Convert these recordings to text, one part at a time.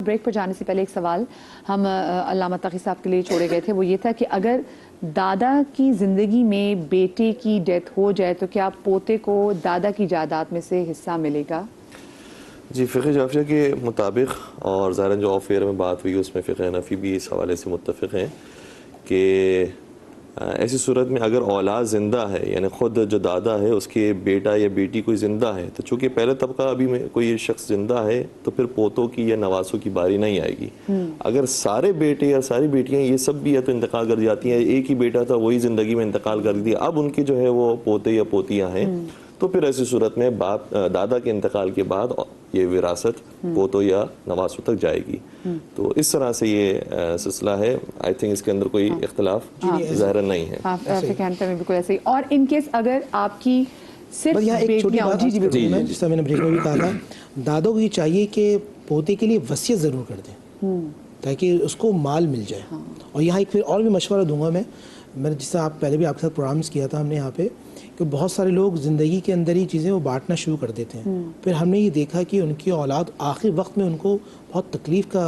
Break پر جانے سے پہلے ایک سوال ہم علامہ تقی صاحب کے لیے چھوڑے گئے تھے، وہ یہ تھا کہ اگر دادا کی زندگی میں بیٹے کی ڈیتھ ہو جائے تو کیا پوتے کو دادا کی جائیداد میں سے حصہ ملے گا؟ جی، فقہ جعفریہ کے مطابق، اور ظاہراً جو آف ایئر میں بات ہوئی اس میں فقہ حنفی بھی اس حوالے سے متفق ہیں کہ ایسی صورت میں اگر اولاد زندہ ہے، یعنی خود جو دادا ہے اس کے بیٹا یا بیٹی کوئی زندہ ہے، تو چونکہ پہلا طبقہ ابھی میں کوئی شخص زندہ ہے تو پھر پوتوں کی یا نواسوں کی باری نہیں آئے گی۔ اگر سارے بیٹے یا ساری بیٹیاں یہ سب بھی یا تو انتقال کر جاتی ہیں، ایک ہی بیٹا تھا وہی زندگی میں انتقال کر دی، اب ان کی جو ہے وہ پوتے یا پوتیاں ہیں، تو پھر ایسی صورت میں دادا کے انتقال کے بعد یہ وراثت پوتوں یا نواسوں تک جائے گی۔ تو اس طرح سے یہ سلسلہ ہے۔ آئی تھنک اس کے اندر کوئی اختلاف ظاہر نہیں ہے۔ بالکل ایسے ہی۔ اور ان کیس اگر آپ کی صرف ایک چھوٹی بات جس طرح میں نے بریک میں بھی کہا تھا، دادوں کو یہ چاہیے کہ پوتے کے لیے وصیت ضرور کر دیں تاکہ اس کو مال مل جائے۔ اور یہاں ایک پھر اور بھی مشورہ دوں گا میں نے جس طرح آپ پہلے بھی آپ کے ساتھ پروگرامز کیا تھا ہم نے یہاں پہ، کہ بہت سارے لوگ زندگی کے اندر ہی چیزیں وہ بانٹنا شروع کر دیتے ہیں، پھر ہم نے یہ دیکھا کہ ان کی اولاد آخر وقت میں ان کو بہت تکلیف کا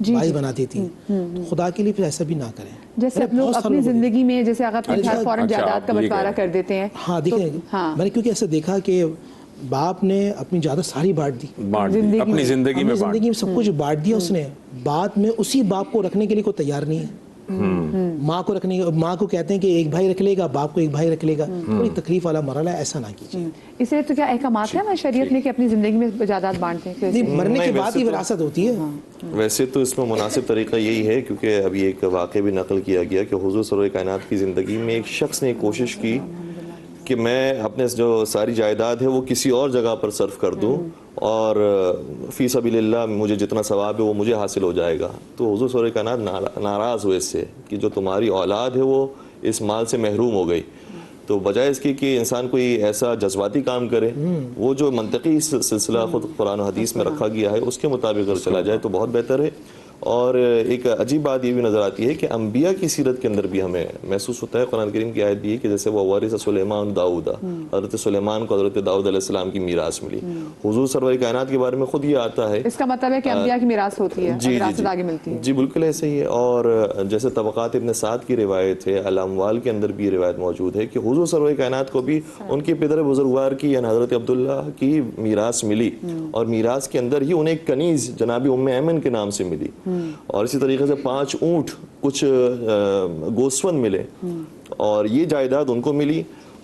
باعث بنا دیتی ہے۔ تو خدا کے لیے پھر ایسا بھی نہ کریں۔ جیسے لوگ اپنی زندگی میں جیسے اگر اپنے گھر فوراً جائیداد کا بنٹوارا کر دیتے ہیں۔ ہاں دیکھیں، میں نے کیونکہ ایسا دیکھا کہ باپ نے اپنی جائیداد ساری بانٹ دی، اپنی زندگی میں سب کچھ بانٹ دیا اس نے، بعد میں اسی باپ کو رکھنے کے لیے کوئی تیار نہیں ہے۔ ماں کو رکھنے، ماں کو کہتے ہیں کہ ایک بھائی رکھ لے گا، باپ کو ایک بھائی رکھ لے گا، کوئی تکلیف والا مرحلہ ہے، ایسا نہ کیجیے۔ اس لیے تو کیا احکامات ہیں شریعت میں کہ اپنی زندگی میں جائیداد بانٹتے ہیں؟ مرنے کے بعد ہی وراثت ہوتی ہے۔ ویسے تو اس میں مناسب طریقہ یہی ہے، کیونکہ ابھی ایک واقعہ بھی نقل کیا گیا کہ حضور سرور کائنات کی زندگی میں ایک شخص نے کوشش کی کہ میں اپنے جو ساری جائیداد ہے وہ کسی اور جگہ پر صرف کر دوں اور فی سبیل اللہ مجھے جتنا ثواب ہے وہ مجھے حاصل ہو جائے گا۔ تو حضور سرور کائنات ناراض ہوئے اس سے کہ جو تمہاری اولاد ہے وہ اس مال سے محروم ہو گئی، تو بجائے اس کی کہ انسان کوئی ایسا جذباتی کام کرے، وہ جو منطقی سلسلہ خود قرآن و حدیث میں رکھا گیا ہے اس کے مطابق اگر چلا جائے تو بہت بہتر ہے۔ اور ایک عجیب بات یہ بھی نظر آتی ہے کہ انبیاء کی سیرت کے اندر بھی ہمیں محسوس ہوتا ہے، قرآن کریم کی آیت بھی ہے کہ جیسے وہ وارث سلیمان داؤد، حضرت سلیمان کو حضرت داؤد علیہ السلام کی میراث ملی۔ حضور سرور کائنات کے بارے میں خود یہ آتا ہے، اس کا مطلب ہے کہ انبیاء کی میراث ہوتی ہے، وراثت آگے ملتی ہے۔ جی بالکل ایسے ہی ہے۔ اور جیسے طبقات ابن سعد کی روایت ہے، الاموال کے اندر بھی روایت موجود ہے کہ حضور سرور کائنات کو بھی ان کے پدر بزرگوار کی یعنی حضرت عبداللہ کی میراث ملی، اور میراث کے اندر ہی انہیں ایک کنیز جناب ام ایمن کے نام سے ملی، اور اسی طریقے سے 5 اونٹ، کچھ گوسفند ملے، اور یہ جائیداد ان کو ملی۔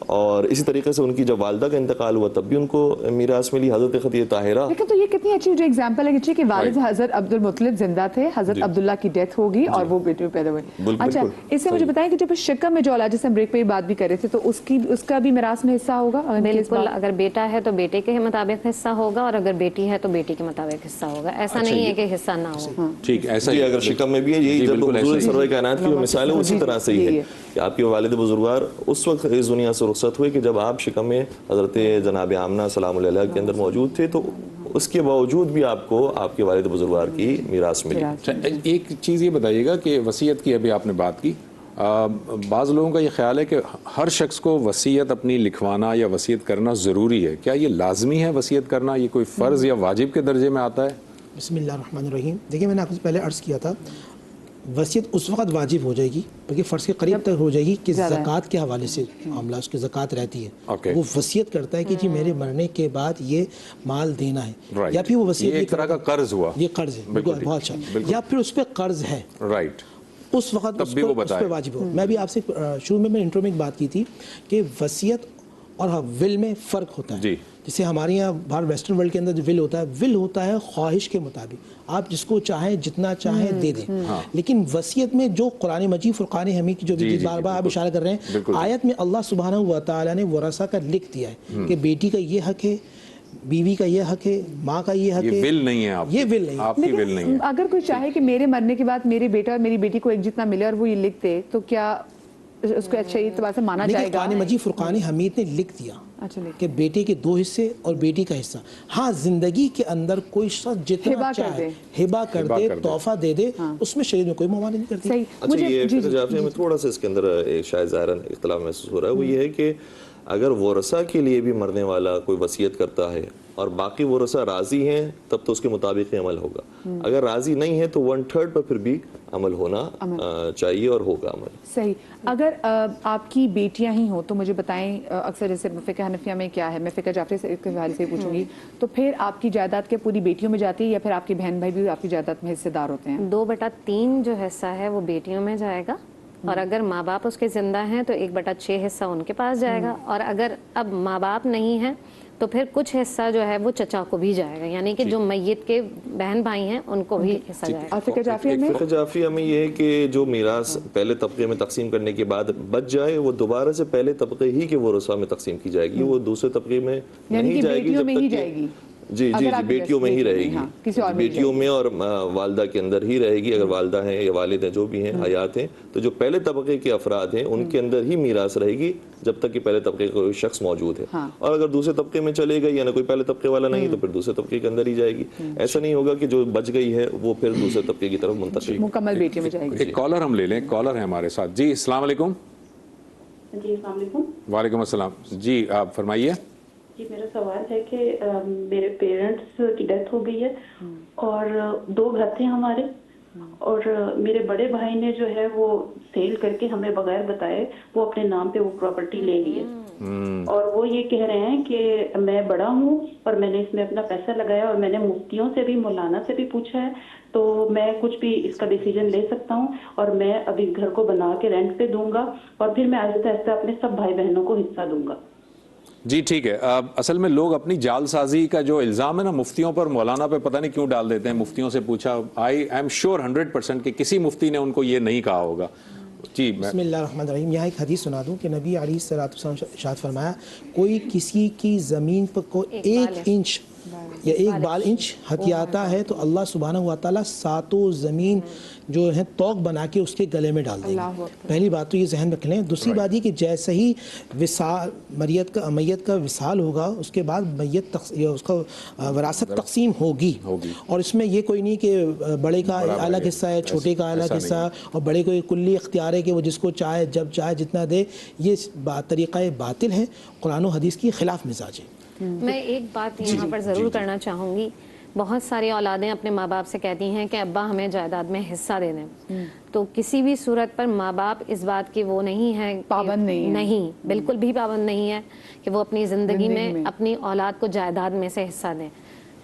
اور اسی طریقے سے ان کی جب والدہ کا انتقال ہوا تب بھی ان کو میراث ملی، حضرت خدیجہ طاہرہ۔ لیکن تو یہ کتنی اچھی جو ایگزامپل ہے کہ والد حضرت عبد المطلب زندہ تھے، حضرت عبداللہ کی ڈیتھ ہوگی اور وہ بیٹے پیدا ہوئے۔ اچھا، اس سے مجھے بتائیں کہ جب شکم میں جو اولاد، جیسے ہم بریک پہ بات بھی کر رہے تھے، تو اس کا بھی میراث میں حصہ ہوگا؟ بالکل، اگر بیٹا ہے تو بیٹے کے مطابق حصہ ہوگا، اور اگر بیٹی ہے تو بیٹی کے مطابق حصہ ہوگا، ایسا نہیں ہے کہ حصہ نہ ہو۔ ٹھیک، ایسا ہی اگر شکم میں بھی ہے، یہی جب حضور سرور کائنات کی مثال ہے اسی طرح سے ہی ہے کہ آپ کے والد بزرگوار اس وقت اس دنیا سے رخصت ہوئے کہ جب آپ شکم میں حضرت جناب آمنہ سلام اللہ علیہ کے اندر موجود تھے، تو اس کے باوجود بھی آپ کو آپ کے والد بزرگوار کی میراث ملی۔ ایک چیز یہ بتائیے گا کہ وصیت کی ابھی آپ نے بات کی، بعض لوگوں کا یہ خیال ہے کہ ہر شخص کو وصیت اپنی لکھوانا یا وصیت کرنا ضروری ہے، کیا یہ لازمی ہے وصیت کرنا؟ یہ کوئی فرض یا واجب کے درجے میں آتا ہے؟ بسم اللہ الرحمن الرحیم۔ دیکھیں، میں نے آپ سے پہلے عرض کیا تھا وصیت اس وقت واجب ہو جائے گی بلکہ فرض کے قریب تک ہو جائے گی کہ زکوٰۃ کے حوالے سے معاملہ، اس کی زکوٰۃ رہتی ہے، وہ وصیت کرتا ہے کہ جی میرے مرنے کے بعد یہ مال دینا ہے، یا پھر وہ وصیت ایک طرح کا قرض ہوا، یہ قرض ہے، بہت اچھا، یا پھر اس پہ قرض ہے، رائٹ، اس وقت اس پہ واجب ہو۔ میں بھی آپ سے شروع میں انٹرو میں ایک بات کی تھی کہ وصیت اور ول میں فرق ہوتا ہے۔ جیسے ہمارے یہاں باہر ویسٹرن ورلڈ کے اندر جو ول ہوتا ہے، ول ہوتا ہے خواہش کے مطابق، آپ جس کو چاہیں جتنا چاہیں دے دیں، لیکن وصیت میں جو قرآن مجید فرقان حمید کی جو بار بار آپ اشارہ کر رہے ہیں، آیت میں اللہ سبحانہ و تعالیٰ نے ورثہ کا لکھ دیا ہے کہ بیٹی کا یہ حق ہے، بیوی کا یہ حق ہے، ماں کا یہ حق ہے، یہ ول نہیں ہے، یہ ول نہیں ہے، آپ کی ول نہیں ہے۔ اگر کوئی چاہے کہ میرے مرنے کے بعد میرے بیٹا اور میری بیٹی کو ایک جتنا ملے اور وہ یہ لکھ دے، تو کیا اس کو اچھے اعتبار سے مانا جائے گا؟ قرآن مجید فرقان حمید نے لکھ دیا کہ بیٹے کے 2 حصے اور بیٹی کا حصہ۔ ہاں، زندگی کے اندر کوئی شخص جتنا چاہے ہبہ کر دے، تحفہ دے دے، اس میں شریعت میں کوئی ممانعت نہیں کرتی۔ اچھا، یہ میں تھوڑا سا اس کے اندر ایک شاید ظاہراً اختلاف محسوس ہو رہا ہے، وہ یہ ہے کہ اگر ورثہ کے لیے بھی مرنے والا کوئی وصیت کرتا ہے اور باقی ورثہ راضی ہیں تب تو اس کے مطابق ہی عمل ہوگا. اگر راضی نہیں ہے تو 1/3 پر پھر بھی عمل ہونا چاہیے اور ہوگا عمل. صحیح. اگر آپ کی بیٹیاں ہی ہوں تو مجھے بتائیں, اکثر جیسے فقہ حنفیہ میں کیا ہے, میں فقہ جعفری سے کے حوالے سے پوچھوں گی, تو پھر آپ کی جائیداد کے پوری بیٹیوں میں جاتی ہے یا پھر آپ کے بہن بھائی بھی آپ کی جائیداد میں حصے دار ہوتے ہیں؟ 2/3 جو حصہ ہے وہ بیٹیوں میں جائے گا, اور اگر ماں باپ اس کے زندہ ہیں تو 1/6 حصہ ان کے پاس جائے گا, اور اگر اب ماں باپ نہیں ہیں تو پھر کچھ حصہ جو ہے وہ چچا کو بھی جائے گا, یعنی کہ جو میت کے بہن بھائی ہیں ان کو بھی حصہ جائے گا. اور فقہ جعفریہ میں فقہ جعفریہ میں یہ ہے کہ جو میراث پہلے طبقے میں تقسیم کرنے کے بعد بچ جائے وہ دوبارہ سے پہلے طبقے ہی کے ورثہ میں تقسیم کی جائے گی, وہ دوسرے طبقے میں نہیں جائے گی. بیٹیوں میں ہی جائے گی. جی جی جی بیٹیوں میں ہی رہے گی, کسی اور بیٹیوں میں اور والدہ کے اندر ہی رہے گی. اگر والدہ ہیں یا والد ہیں جو بھی ہیں حیات ہیں تو جو پہلے طبقے کے افراد ہیں ان کے اندر ہی میراث رہے گی جب تک کہ پہلے طبقے کا کوئی شخص موجود ہے. اور اگر دوسرے طبقے میں چلے گئی یا کوئی پہلے طبقے والا نہیں تو پھر دوسرے طبقے کے اندر ہی جائے گی. ایسا نہیں ہوگا کہ جو بچ گئی ہے وہ پھر دوسرے طبقے کی طرف منتقل مکمل بیٹیوں میں جائے گی. ایک کالر ہم لے لیں, کالر ہے ہمارے ساتھ. جی السلام علیکم. جی السلام علیکم. وعلیکم السلام. جی آپ فرمائیے. جی میرا سوال ہے کہ میرے پیرنٹس کی ڈیتھ ہو گئی ہے اور 2 گھر تھے ہمارے, اور میرے بڑے بھائی نے جو ہے وہ سیل کر کے ہمیں بغیر بتائے وہ اپنے نام پہ وہ پراپرٹی لے لی ہے, اور وہ یہ کہہ رہے ہیں کہ میں بڑا ہوں اور میں نے اس میں اپنا پیسہ لگایا, اور میں نے مفتیوں سے بھی مولانا سے بھی پوچھا ہے تو میں کچھ بھی اس کا ڈیسیجن لے سکتا ہوں, اور میں ابھی گھر کو بنا کے رینٹ پہ دوں گا اور پھر میں آہستہ آہستہ اپنے سب بھائی بہنوں کو حصہ دوں گا. جی ٹھیک ہے. اصل میں لوگ اپنی جال سازی کا جو الزام ہے نا مفتیوں پر مولانا پہ پتہ نہیں کیوں ڈال دیتے ہیں. مفتیوں سے پوچھا, آئی ایم شیور 100% کہ کسی مفتی نے ان کو یہ نہیں کہا ہوگا. جی بسم اللہ الرحمن الرحیم. یہاں ایک حدیث سنا دوں کہ نبی علیہ الصلوۃ والسلام ارشاد فرمایا, کوئی کسی کی زمین پر کو 1 انچ یا 1 بال انچ ہتھیاتا ہے تو اللہ سبحانہ و تعالیٰ 7 زمین جو ہیں توق بنا کے اس کے گلے میں ڈال دیں گے. پہلی بات تو یہ ذہن رکھ لیں. دوسری بات یہ کہ جیسے ہی وصال میت کا وصال ہوگا اس کے بعد اس کا وراثت تقسیم ہوگی, اور اس میں یہ کوئی نہیں کہ بڑے کا الگ حصہ ہے چھوٹے کا الگ حصہ, اور بڑے کو کلی اختیار ہے کہ وہ جس کو چاہے جب چاہے جتنا دے. یہ طریقہ باطل ہے, قرآن و حدیث کی خلاف مزاج ہے. میں ایک بات یہاں پر ضرور کرنا چاہوں گی. بہت ساری اولادیں اپنے ماں باپ سے کہتی ہیں کہ ابا ہمیں جائیداد میں حصہ دے دیں, تو کسی بھی صورت پر ماں باپ اس بات کی وہ نہیں ہے, پابند نہیں, بالکل بھی پابند نہیں ہے کہ وہ اپنی زندگی میں اپنی اولاد کو جائیداد میں سے حصہ دیں.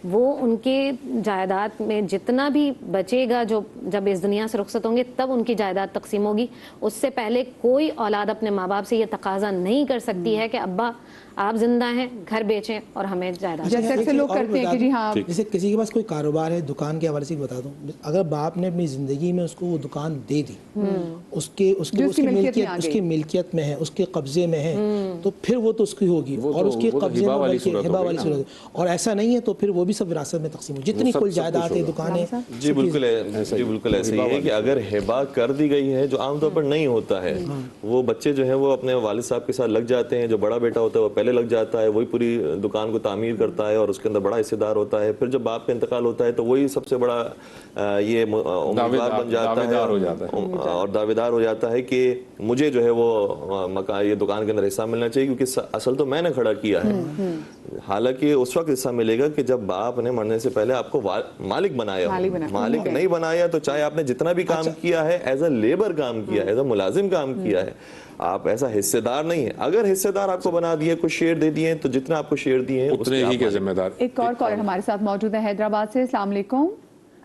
وہ ان کے جائیداد میں جتنا بھی بچے گا, جو جب اس دنیا سے رخصت ہوں گے تب ان کی جائیداد تقسیم ہوگی. اس سے پہلے کوئی اولاد اپنے ماں باپ سے یہ تقاضا نہیں کر سکتی ہے کہ ابا آپ زندہ ہیں گھر بیچیں اور ہمیں جائیداد. جیسے اکثر لوگ کرتے ہیں کہ جی ہاں, جیسے کسی کے پاس کوئی کاروبار ہے, دکان کے حوالے سے بتا دوں, اگر باپ نے اپنی زندگی میں اس کو وہ دکان دے دی, اس کی ملکیت میں ہے, اس کے قبضے میں ہے, تو پھر وہ تو اس کی ہوگی, اور اس کے قبضے میں ہبہ والی صورت, اور ایسا نہیں ہے تو پھر وہ بھی سب وراثت میں تقسیم ہو جتنی کل جائیداد ہے دکانیں. جی بالکل ایسے ہی ہے کہ اگر ہبہ کر دی گئی ہے, جو عام طور پر نہیں ہوتا ہے, وہ بچے جو ہیں وہ اپنے والد صاحب کے ساتھ لگ جاتے ہیں. جو بڑا بیٹا ہوتا ہے وہ پہلے لگ جاتا ہے, وہی پوری دکان کو تعمیر کرتا ہے اور اس کے اندر بڑا حصے دار ہوتا ہے. پھر جب باپ کا انتقال ہوتا ہے تو وہی سب سے بڑا یہ امیدوار بن جاتا ہے اور دعوے دار ہو جاتا ہے کہ مجھے جو ہے وہ یہ دکان کے اندر حصہ ملنا چاہیے کیونکہ اصل تو میں نے کھڑا کیا ہے. حالانکہ اس وقت حصہ ملے گا کہ جب باپ نے مرنے سے پہلے آپ کو مالک بنایا ہو. مالک نہیں بنایا تو چاہے آپ نے جتنا بھی کام کیا ہے, ایز اے لیبر کام کیا ہے, ایز اے ملازم کام کیا ہے, آپ ایسا حصے دار نہیں ہے. اگر حصے دار آپ کو بنا دیے, کچھ شیئر دے دیے, تو جتنا آپ کو شیئر دیے ہیں اتنے ہی کے ذمہ دار. ایک اور کالر ہمارے ساتھ موجود ہے حیدرآباد سے. السلام علیکم.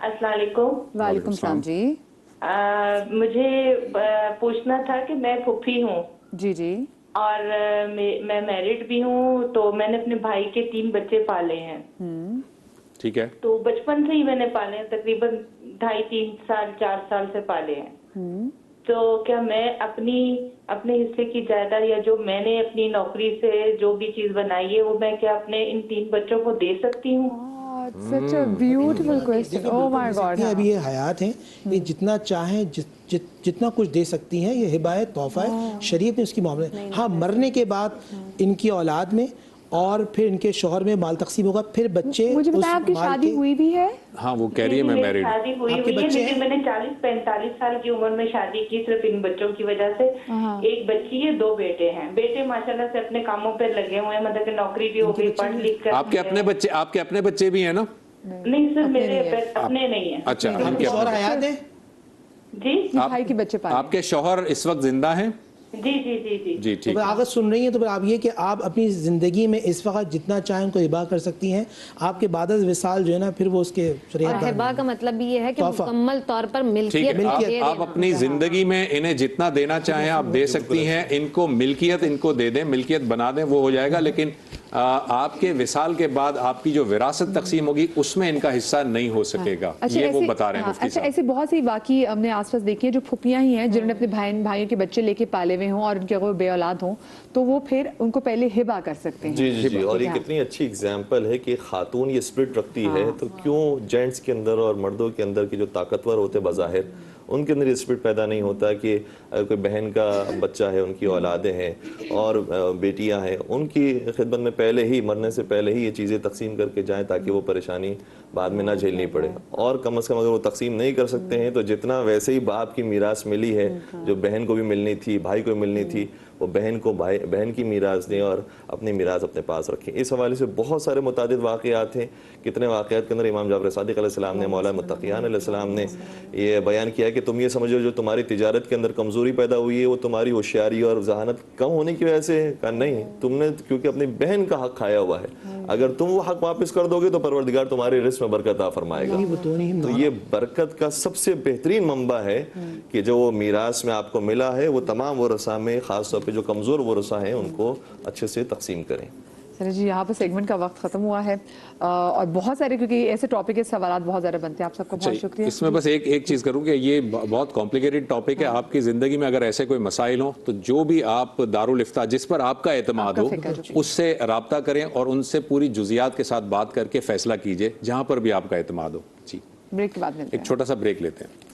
السلام علیکم. وعلیکم السلام. جی مجھے پوچھنا تھا کہ میں پھوپھی ہوں. جی جی. اور میں میرڈ بھی ہوں, تو میں نے اپنے بھائی کے 3 بچے پالے ہیں. ٹھیک ہے. تو بچپن سے ہی میں نے پالے ہیں, تقریباً 2.5-3 سال 4 سال سے پالے ہیں. تو کیا میں اپنے حصے کی جائیداد یا جو میں نے اپنی نوکری سے جو بھی چیز بنائی ہے وہ میں کیا اپنے ان 3 بچوں کو دے سکتی ہوں؟ Such a beautiful question. Oh my God. ابھی یہ حیات ہیں, یہ جتنا چاہیں جتنا کچھ دے سکتی ہیں. یہ ہبہ ہے, تحفہ ہے, شریعت نے اس کی معاملے. ہاں مرنے کے بعد ان کی اولاد میں اور پھر ان کے شوہر میں مال تقسیم ہوگا, پھر بچے مجھے بتائیں آپ کی شادی ہوئی بھی ہے؟ ہاں وہ کہہ رہی ہے میں میری میرڈ. شادی ہوئی آپ کے ہوئی ہے, بچے لیکن میں نے 40-45 سال کی عمر میں شادی کی صرف ان بچوں کی وجہ سے. ایک بچی ہے, 2 بیٹے ہیں. بیٹے ماشاءاللہ سے اپنے کاموں پہ لگے ہوئے ہیں, مطلب کہ نوکری بھی ہو گئی, پڑھ لکھ کر. آپ کے اپنے بچے بھی ہیں نا؟ نہیں سر, میرے اپنے نہیں ہیں. اچھا, آپ کے شوہر حیات ہیں؟ جی بھائی کے بچے پالے. آپ کے شوہر اس وقت زندہ ہیں؟ جی جی جی جی جی تو ٹھیک. پھر اگر سن رہی ہیں تو پھر آپ یہ کہ آپ اپنی زندگی میں اس وقت جتنا چاہیں ان کو ہبا کر سکتی ہیں. آپ کے بعد از وصال جو ہے نا, پھر وہ اس کے اور شریعت ہبا کا مطلب یہ ہے کہ مکمل طور پر ٹھیک ملکیت ہے, آپ اپنی زندگی میں انہیں جتنا دینا چاہیں آپ دے سکتی ہیں. ان کو ملکیت ان کو دے دیں, ملکیت بنا دیں, وہ ہو جائے گا. لیکن آپ کے وصال کے بعد آپ کی جو وراثت تقسیم ہوگی اس میں ان کا حصہ نہیں ہو سکے گا. یہ وہ بتا رہے ہیں مفتی اچھا, صاحب. ایسے بہت سی واقعی ہم نے آس پاس دیکھی ہیں جو پھپھیاں ہی ہیں جنہوں نے اپنے بھائیوں کے بچے لے کے پالے ہوئے ہوں اور ان کے اگر بے اولاد ہوں تو وہ پھر ان کو پہلے ہبا کر سکتے ہیں. جی جی جی, اور یہ کتنی اچھی اگزامپل ہے کہ خاتون یہ اسپرٹ رکھتی ہے, تو کیوں جینٹس کے اندر اور مردوں کے اندر کی جو طاقتور ہوتے بظاہر ان کے اندر یہ اسپرٹ پیدا نہیں ہوتا کہ کوئی بہن کا بچہ ہے, ان کی اولادیں ہیں اور بیٹیاں ہیں, ان کی خدمت میں پہلے ہی مرنے سے پہلے ہی یہ چیزیں تقسیم کر کے جائیں تاکہ وہ پریشانی بعد میں نہ جھیلنی پڑے. اور کم از کم اگر وہ تقسیم نہیں کر سکتے ہیں تو جتنا ویسے ہی باپ کی میراث ملی ہے جو بہن کو بھی ملنی تھی, بھائی کو ملنی تھی, وہ بہن کو بہن کی میراث دیں اور اپنی میراث اپنے پاس رکھیں. اس حوالے سے بہت سارے متعدد واقعات ہیں. کتنے واقعات کے اندر امام جعفر صادق علیہ السلام نے, مولا متقیان علیہ السلام نے یہ بیان کیا کہ تم یہ سمجھو جو تمہاری تجارت کے اندر کمزوری پیدا ہوئی ہے وہ تمہاری ہوشیاری اور ذہانت کم ہونے کی وجہ سے ہے. کہا نہیں, تم نے کیونکہ اپنی بہن کا حق کھایا ہوا ہے, اگر تم وہ حق واپس کر دو گے تو پروردگار تمہارے رزق میں برکت عطا فرمائے گا. تو یہ برکت کا سب سے بہترین منبع ہے کہ جو میراث میں آپ کو ملا ہے وہ تمام ورثاء میں, خاص طور پہ جو کمزور ورثاء ہیں ان کو اچھے سے تقسیم کریں. سر جی, یہاں پر سیگمنٹ کا وقت ختم ہوا ہے اور بہت سارے کیونکہ ایسے ٹاپک کے سوالات بہت زیادہ بنتے ہیں. آپ سب کو بہت شکریہ. اس میں بس ایک چیز کروں کہ یہ بہت کمپلیکیٹڈ ٹاپک ہے. آپ کی زندگی میں اگر ایسے کوئی مسائل ہوں تو جو بھی آپ دارالفتاء جس پر آپ کا اعتماد ہو اس سے رابطہ کریں اور ان سے پوری جزیات کے ساتھ بات کر کے فیصلہ کیجئے جہاں پر بھی آپ کا اعتماد ہو. جی, بریک کے بعد ملتے ہیں. ایک چھوٹا سا بریک لیتے ہیں.